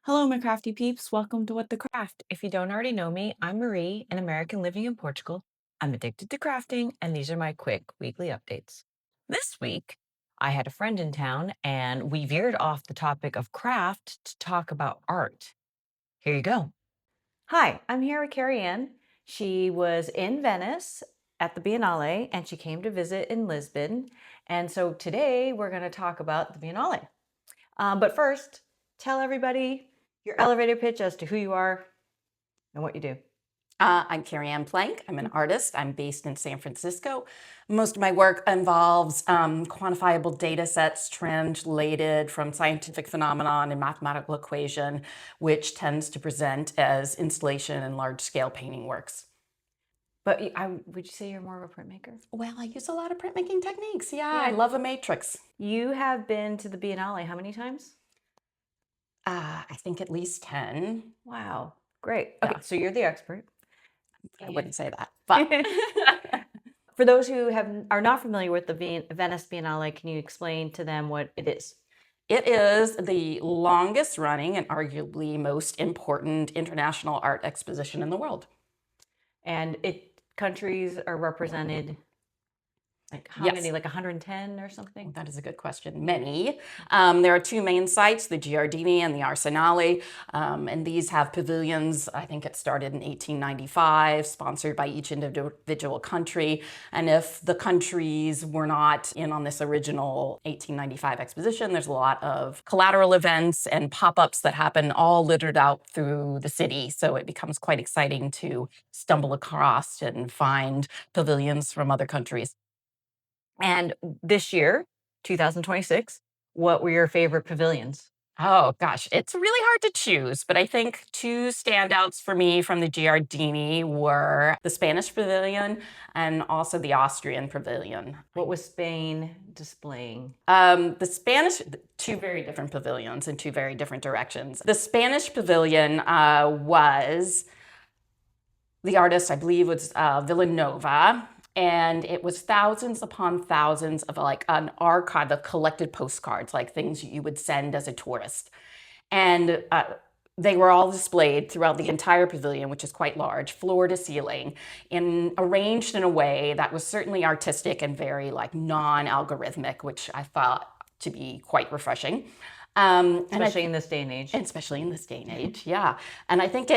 Hello, my crafty peeps. Welcome to What the Craft. If you don't already know me, I'm Marie, an American living in Portugal. I'm addicted to crafting, and these are my quick weekly updates. This week, I had a friend in town, and we veered off the topic of craft to talk about art. Here you go. Hi, I'm here with Carrie Ann. She was in Venice at the Biennale, and she came to visit in Lisbon. And so today, we're going to talk about the Biennale. But first, tell everybody your elevator pitch as to who you are and what you do. I'm Carrie Ann Plank. I'm an artist. I'm based in San Francisco. Most of my work involves quantifiable data sets translated from scientific phenomenon and mathematical equation, which tends to present as installation and large-scale painting works. But would you say you're more of a printmaker? Well, I use a lot of printmaking techniques. Yeah, I love a matrix. You have been to the Biennale how many times? I think at least 10. Wow, great. Okay, so you're the expert. I wouldn't say that, but For those who are not familiar with the Venice Biennale, can you explain to them what it is? it is the longest running and arguably most important international art exposition in the world. And countries are represented, like how Yes. many, like 110 or something? That is a good question. Many. There are two main sites, the Giardini and the Arsenale, and these have pavilions. I think it started in 1895, sponsored by each individual country. And if the countries were not in on this original 1895 exposition, there's a lot of collateral events and pop-ups that happen all littered out through the city. So it becomes quite exciting to stumble across and find pavilions from other countries. And this year, 2026, what were your favorite pavilions? Oh gosh, it's really hard to choose, but I think two standouts for me from the Giardini were the Spanish pavilion and also the Austrian pavilion. What was Spain displaying? Two very different pavilions in two very different directions. The Spanish pavilion was, the artist I believe was Villanova, and it was thousands upon thousands of like an archive of collected postcards, like things you would send as a tourist. And they were all displayed throughout the entire pavilion, which is quite large, floor to ceiling, arranged in a way that was certainly artistic and very like non-algorithmic, which I thought to be quite refreshing. Especially in this day and age. Especially in this day and age, yeah. And I think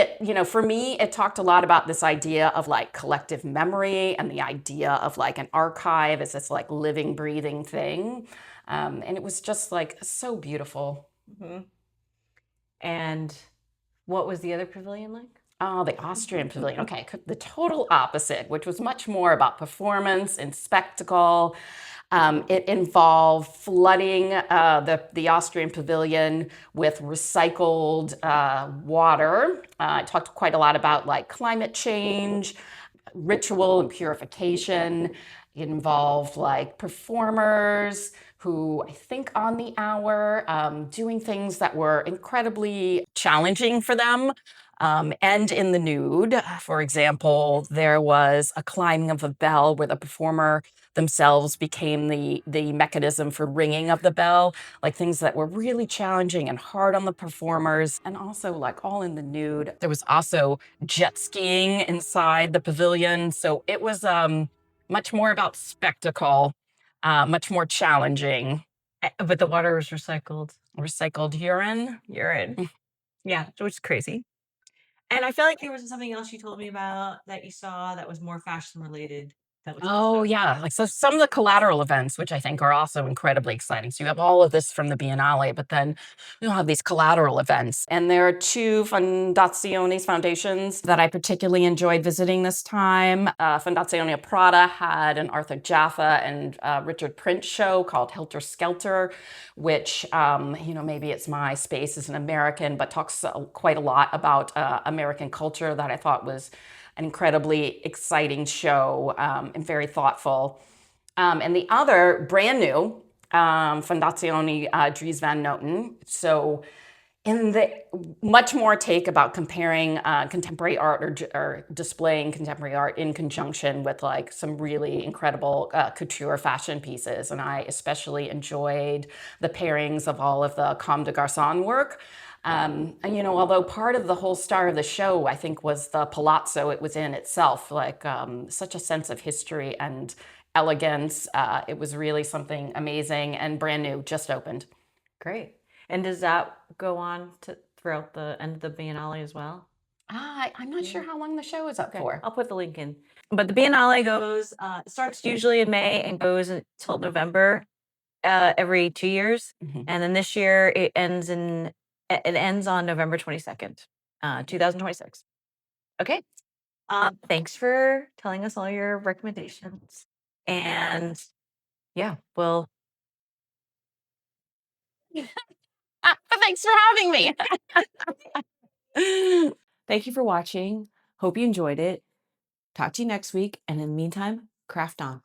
for me, it talked a lot about this idea of like collective memory and the idea of like an archive as this like living, breathing thing. And it was just like so beautiful. Mm-hmm. And what was the other pavilion like? Oh, the Austrian pavilion. Okay, the total opposite, which was much more about performance and spectacle. It involved flooding the Austrian pavilion with recycled water. It talked quite a lot about like climate change, ritual and purification. It involved like performers who I think on the hour, doing things that were incredibly challenging for them. And in the nude, for example, there was a climbing of a bell where the performer themselves became the mechanism for ringing of the bell, like things that were really challenging and hard on the performers, and also like all in the nude. There was also jet skiing inside the pavilion. So it was much more about spectacle, much more challenging. But the water was recycled. Recycled urine. Urine. Yeah, which is crazy. And I feel like there was something else you told me about that you saw that was more fashion related. Oh, yeah. Like, so some of the collateral events, which I think are also incredibly exciting. So you have all of this from the Biennale, but then you'll have these collateral events. And there are two foundations that I particularly enjoyed visiting this time. Fondazione Prada had an Arthur Jaffa and Richard Prince show called Helter Skelter, which, maybe it's my space as an American, but talks quite a lot about American culture that I thought was an incredibly exciting show and very thoughtful. And the other, brand new, Fondazione Dries van Noten. So in the much more take about comparing contemporary art or displaying contemporary art in conjunction with like some really incredible couture fashion pieces. And I especially enjoyed the pairings of all of the Comme des Garçons work. And although part of the whole star of the show, I think, was the palazzo it was in itself, like such a sense of history and elegance. It was really something amazing and brand new, just opened. Great. And does that go on throughout the end of the Biennale as well? I'm not sure how long the show is up for. I'll put the link in. But the Biennale starts usually in May and goes until November every 2 years. Mhm. And then this year it ends on November 22nd, 2026. Okay. Thanks for telling us all your recommendations. And yeah, well, Thanks for having me. thank you for watching. Hope you enjoyed it. Talk to you next week. And in the meantime, craft on.